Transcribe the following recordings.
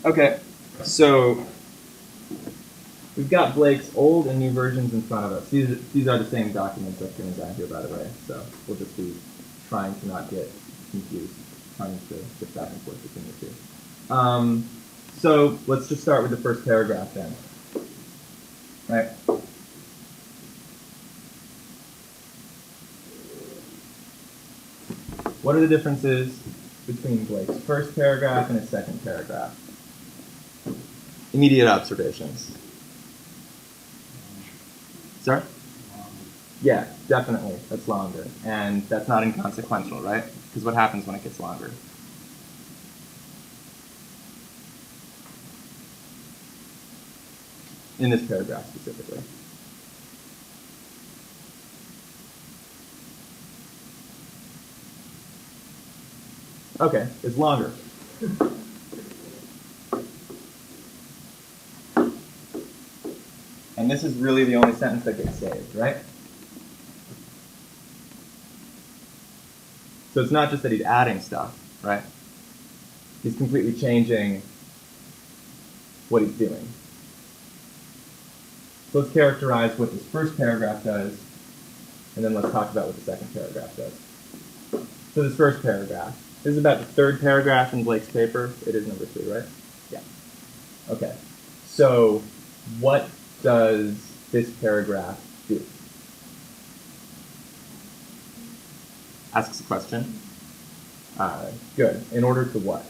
Okay, so we've got Blake's old and new versions in front of us. These are the same documents I've printed down here, by the way, so we'll just be trying to not get confused, trying to shift back and forth between the two. So let's just start with the first paragraph then. Right? What are the differences between Blake's first paragraph and his second paragraph? Immediate observations. Sorry? Yeah, definitely. That's longer. And that's not inconsequential, right? Because what happens when it gets longer? In this paragraph specifically. Okay, it's longer. And this is really the only sentence that gets saved, right? So it's not just that he's adding stuff, right? He's completely changing what he's doing. So let's characterize what this first paragraph does, and then let's talk about what the second paragraph does. So this first paragraph, this is about the third paragraph in Blake's paper. It is number 3, right? Yeah. Okay. So what does this paragraph do? Asks a question. Good. In order to what?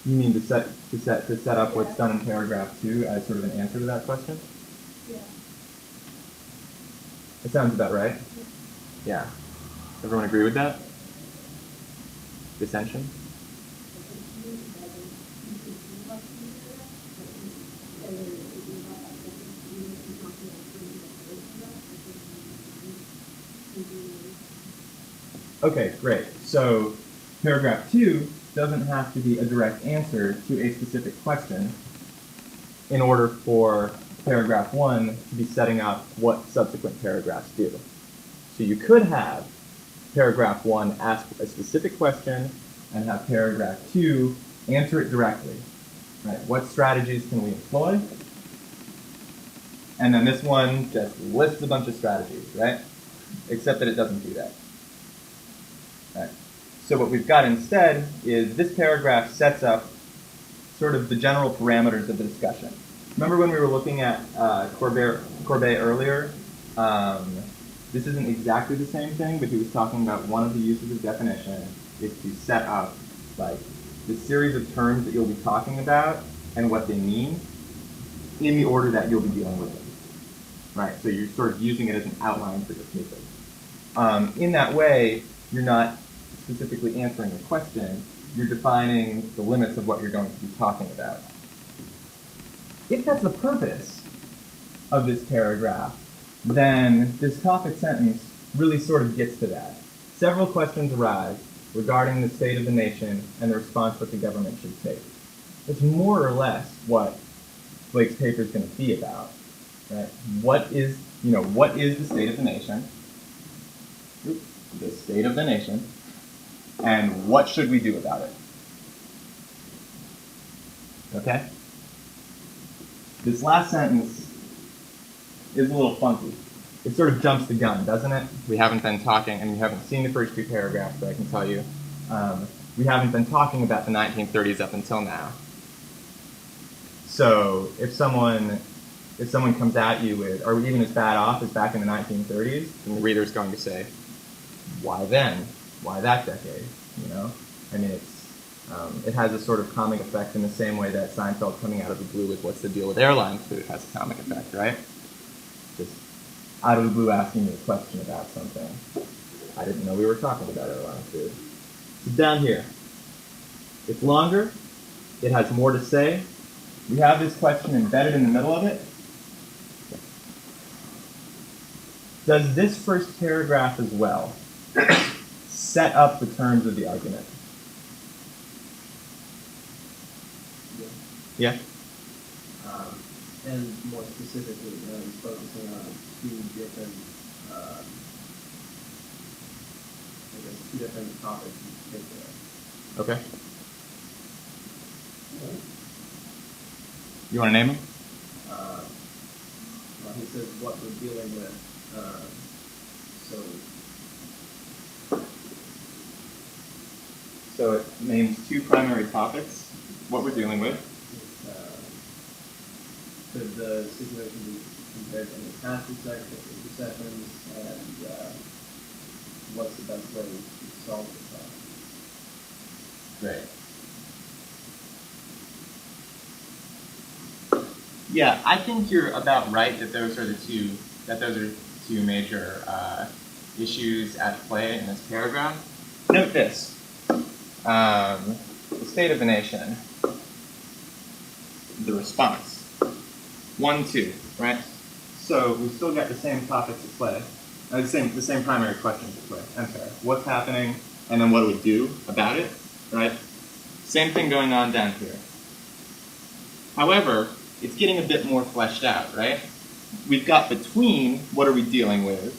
You mean to set up what's done in paragraph 2 as sort of an answer to that question? Yeah. That sounds about right. Yeah. Everyone agree with that? Dissension? Okay, great. So paragraph 2 doesn't have to be a direct answer to a specific question in order for paragraph 1 to be setting up what subsequent paragraphs do. So you could have paragraph 1 ask a specific question and have paragraph 2 answer it directly. Right? What strategies can we employ? And then this one just lists a bunch of strategies, right? Except that it doesn't do that. Right. So what we've got instead is this paragraph sets up sort of the general parameters of the discussion. Remember when we were looking at Courbet earlier? This isn't exactly the same thing, but he was talking about one of the uses of definition is to set up like the series of terms that you'll be talking about and what they mean in the order that you'll be dealing with them. Right? So you're sort of using it as an outline for your paper. In that way, you're not specifically answering the question, you're defining the limits of what you're going to be talking about. If that's the purpose of this paragraph, then this topic sentence really sort of gets to that. Several questions arise regarding the state of the nation and the response that the government should take. It's more or less what Blake's paper is going to be about. Right? What is the state of the nation? The state of the nation, and what should we do about it? Okay? This last sentence is a little funky. It sort of jumps the gun, doesn't it? We haven't been talking, and you haven't seen the first 2 paragraphs, but I can tell you, we haven't been talking about the 1930s up until now. So if someone comes at you with, are we even as bad off as back in the 1930s? Then the reader's going to say, why then? Why that decade? You know, I mean, it has a sort of comic effect in the same way that Seinfeld coming out of the blue with "What's the deal with airline food" has a comic effect, right? Just out of the blue asking me a question about something. I didn't know we were talking about airline food. So down here, it's longer. It has more to say. We have this question embedded in the middle of it. Does this first paragraph as well set up the terms of the argument? Yeah? And more specifically, he's focusing on 2 different I guess 2 different topics in particular. Okay. You want to name them? Well, he says what we're dealing with. So it names 2 primary topics. What we're dealing with. Could the situation be compared to any past recessions, and what's the best way to solve the problem? Great. Yeah, I think you're about right that those are the two major issues at play in this paragraph. Note this: the state of the nation, the response. 1, 2, right? So we've still got the same topics at play, the same primary questions at play. I'm sorry. What's happening, and then what do we do about it, right? Same thing going on down here. However, it's getting a bit more fleshed out, right? We've got between what are we dealing with,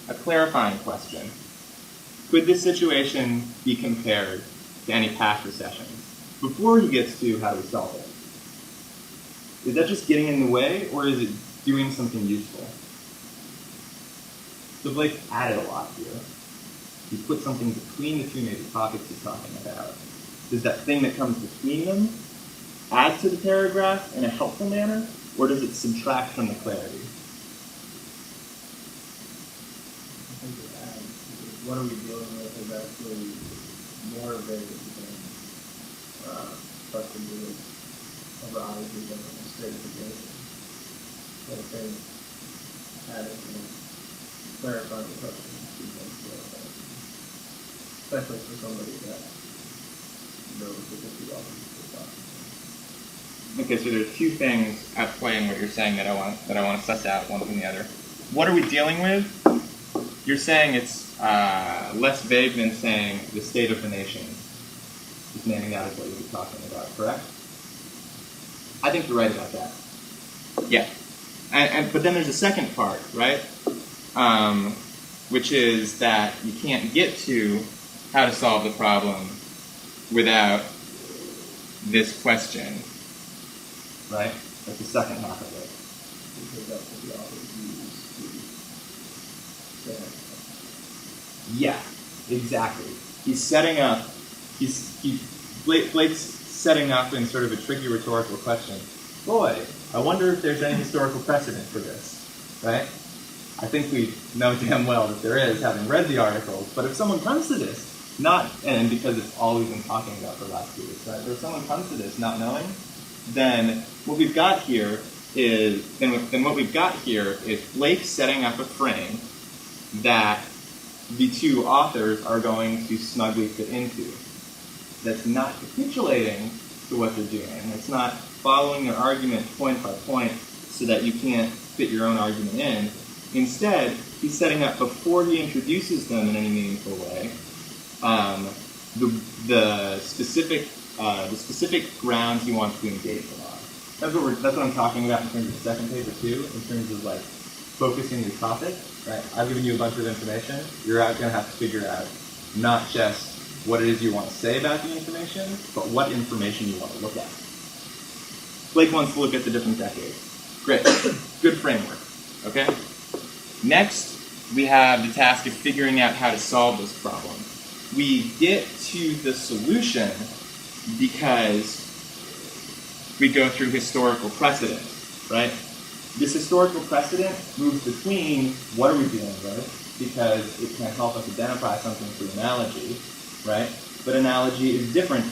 a clarifying question. Could this situation be compared to any past recessions? Before he gets to how do we solve it. Is that just getting in the way, or is it doing something useful? So Blake's added a lot here. He put something between the 2 major topics he's talking about. Does that thing that comes between them add to the paragraph in a helpful manner, or does it subtract from the clarity? I think it adds, because what are we dealing with is actually more vague than question that arises in a state of the nation. So I think adding clarifying the question becomes especially for somebody that knows what the 2 options are. Okay, so there's 2 things at play in what you're saying that I want to suss out one from the other. What are we dealing with? You're saying it's less vague than saying the state of the nation. Just naming that as what you'll be talking about, correct? I think you're right about that. Yeah. But then there's a second part, right? Which is that you can't get to how to solve the problem without this question, right? That's the second half of it. Because that's what the authors use to say. Yeah, exactly. He's setting up. Blake's setting up in sort of a tricky rhetorical question. Boy, I wonder if there's any historical precedent for this, right? I think we know damn well that there is, having read the articles. But if someone comes to this, and because it's all we've been talking about for the last 2 weeks, right? But if someone comes to this not knowing, then what we've got here is Blake setting up a frame that the 2 authors are going to snugly fit into. That's not capitulating to what they're doing. It's not following their argument point by point so that you can't fit your own argument in. Instead, he's setting up, before he introduces them in any meaningful way, the specific grounds he wants to engage them on. That's what I'm talking about in terms of the second paper too, in terms of like focusing your topic. Right? I've given you a bunch of information. You're going to have to figure out not just what it is you want to say about the information, but what information you want to look at. Blake wants to look at the different decades. Great. Good framework. Okay? Next, we have the task of figuring out how to solve this problem. We get to the solution because we go through historical precedent, right? This historical precedent moves between what are we dealing with, because it can help us identify something through analogy, right? But analogy is different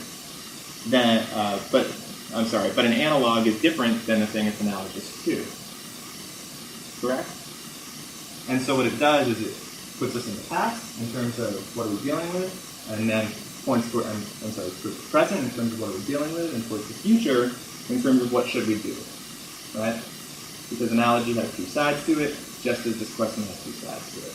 than, but an analog is different than the thing it's analogous to. Correct? And so what it does is it puts us in the past in terms of what are we dealing with, and then points toward, towards the present in terms of what are we dealing with, and towards the future in terms of what should we do, right? Because analogy has 2 sides to it, just as this question has 2 sides to it.